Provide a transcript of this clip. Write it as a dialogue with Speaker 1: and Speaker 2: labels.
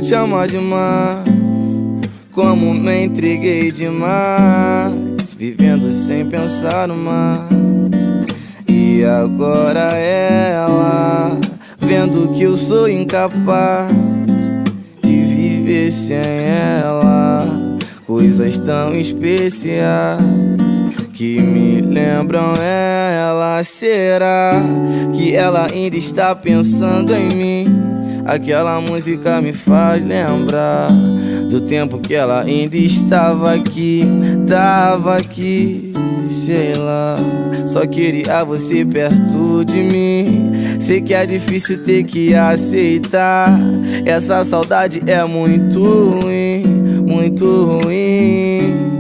Speaker 1: te amar demais, como me entreguei demais, vivendo sem pensar no mais. E agora ela, vendo que eu sou incapaz de viver sem ela, coisas tão especiais que me lembram ela. Será que ela ainda está pensando em mim? Aquela música me faz lembrar do tempo que ela ainda estava aqui, sei lá. Só queria você perto de mim. Sei que é difícil ter que aceitar, essa saudade é muito ruim, muito ruim.